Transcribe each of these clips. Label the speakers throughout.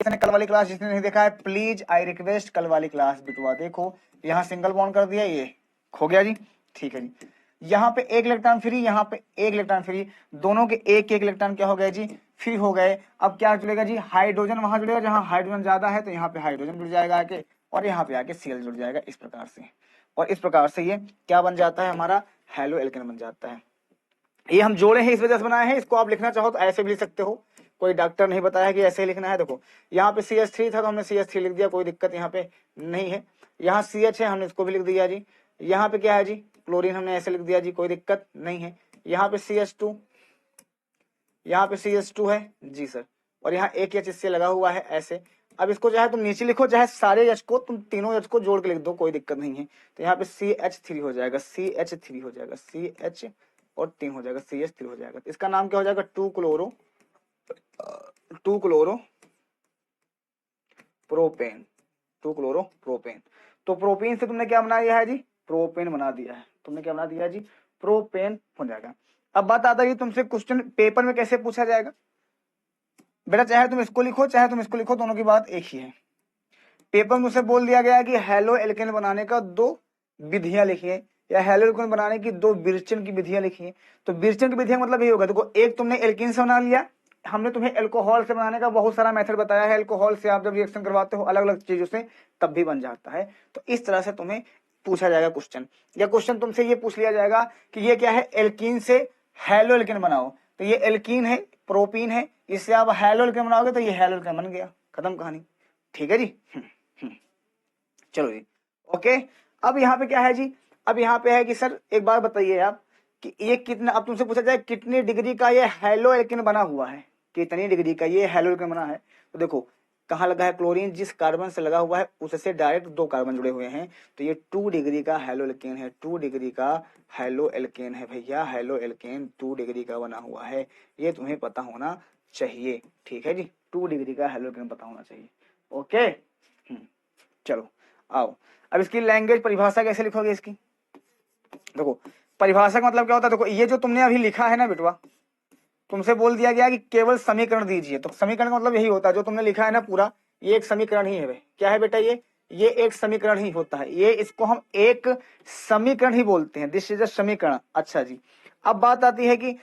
Speaker 1: जिसने कल वाली क्लास जिसने नहीं देखा है प्लीज आई रिक्वेस्ट कल वाली क्लास बिटवा देखो। यहाँ सिंगल बॉन्ड कर दिया, ये खो गया जी, ठीक है जी। यहाँ पे एक इलेक्ट्रॉन फ्री, यहाँ पे एक इलेक्ट्रॉन फ्री, दोनों के एक एक इलेक्ट्रॉन क्या हो गए जी, फ्री हो गए। अब क्या जुड़ेगा जी, हाइड्रोजन वहां जुड़ेगा जहां हाइड्रोजन ज्यादा है, तो यहाँ पे हाइड्रोजन जुड़ जाएगा आके, और यहाँ पे आके Cl जुड़ जाएगा इस प्रकार से। और इस प्रकार से ये क्या बन जाता है, हमारा हेलो एल्केन बन जाता है। ये हम जोड़े हैं इस वजह से बनाए हैं, इसको आप लिखना चाहो तो ऐसे भी लिख सकते हो, कोई डॉक्टर नहीं बताया कि ऐसे ही लिखना है। देखो यहाँ पे CH3 था तो हमने CH3 लिख दिया, कोई दिक्कत यहाँ पे नहीं है। यहाँ CH है, हमने इसको भी लिख दिया जी। यहाँ पे क्या है जी, क्लोरीन, हमने ऐसे लिख दिया जी, कोई दिक्कत नहीं है। यहाँ पे CH2, यहाँ पे CH2 है जी सर, और यहाँ एक H इससे लगा हुआ है ऐसे। अब इसको चाहे तुम नीचे लिखो, चाहे सारे H को, तुम तीनों H को जोड़ के लिख दो, कोई दिक्कत नहीं है। तो यहाँ पे CH3 हो जाएगा, CH3 हो जाएगा, CH और 3 हो जाएगा, CH3 हो जाएगा। इसका नाम क्या हो जाएगा, 2 क्लोरो प्रोपेन, 2 क्लोरो प्रोपेन। तो प्रोपेन से तुमने क्या बना दिया है जी, प्रोपेन बना दिया है। तुमने क्या बना दिया है जी, प्रोपेन हो जाएगा। अब बात आता है तुमसे क्वेश्चन पेपर में कैसे पूछा जाएगा। बेटा चाहे तुम इसको लिखो चाहे तुम इसको लिखो, दोनों की बात एक ही है। पेपर में उसे बोल दिया गया कि हेलो एल्केन बनाने का 2 विधियां लिखिए, या हेलो एल्केन बनाने की 2 विरचन की विधियां लिखिए। तो विरचन की विधियां मतलब ये होगा, देखो एक तुमने एल्कीन से बना लिया, हमने तुम्हें अल्कोहल से बनाने का बहुत सारा मेथड बताया है। अल्कोहल से आप जब रिएक्शन करवाते हो अलग अलग चीजों से, तब भी बन जाता है। तो इस तरह से तुम्हें पूछा जाएगा क्वेश्चन, या क्वेश्चन तुमसे ये पूछ लिया जाएगा कि ये क्या है, एल्कीन से हेलो एल्केन बनाओ। तो ये एल्कीन है, प्रोपीन है, इससे आप हेलो एल्केन बनाओगे तो ये हेलो एल्केन बन गया, खत्म कहानी। ठीक है जी। चलो जी, ओके। अब यहाँ पे क्या है जी, अब यहाँ पे है कि सर एक बार बताइए आप कि ये कितना, अब तुमसे पूछा जाए कितनी डिग्री का ये हेलो एल्केन बना हुआ है, कितनी डिग्री का ये हेलो एल्केन बना है। तो देखो कहाँ लगा है, क्लोरीन जिस कार्बन से लगा हुआ है उससे डायरेक्ट 2 कार्बन जुड़े हुए हैं, तो ये 2 डिग्री का हेलो एल्केन है, 2 डिग्री का हेलो एल्केन है भैया। हेलो एल्केन 2 डिग्री का बना हुआ है, ये तुम्हें पता होना चाहिए। ठीक है जी, 2 डिग्री का हेलो एल्केन पता होना चाहिए। ओके, चलो आओ। अब इसकी लैंग्वेज परिभाषा कैसे लिखोगे इसकी, देखो परिभाषा का मतलब क्या होता है। देखो ये जो तुमने अभी लिखा है ना बेटवा, तुमसे बोल दिया गया कि केवल समीकरण दीजिए, तो समीकरण का मतलब यही होता है जो तुमने लिखा है ना पूरा, ये एक समीकरण ही है भाई। क्या है बेटा, ये एक समीकरण ही होता है, ये इसको हम एक समीकरण ही बोलते हैं, दिस इज अ समीकरण। अच्छा जी, अब बात आती है कि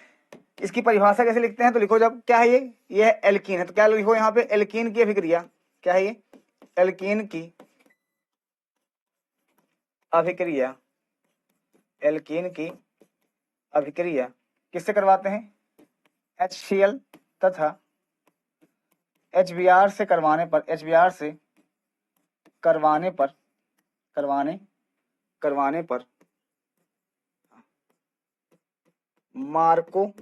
Speaker 1: इसकी परिभाषा कैसे लिखते हैं। तो लिखो जब क्या है ये है एल्कीन है, तो क्या लिखो यहाँ पे, एल्कीन की अभिक्रिया। क्या है ये, एल्कीन की अभिक्रिया, एल्कीन की अभिक्रिया किससे करवाते हैं, HCl तथा HBr से करवाने पर, HBr से करवाने पर, करवाने पर मार्को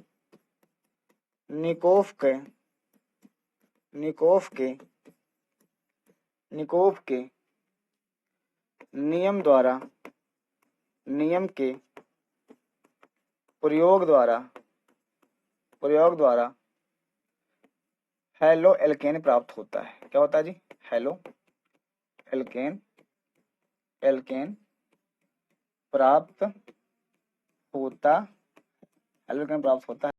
Speaker 1: निकोफ के नियम द्वारा, नियम के प्रयोग द्वारा हेलो एल्केन प्राप्त होता है। क्या होता है जी, हेलो एल्केन प्राप्त होता, हेलो एल्केन प्राप्त होता है।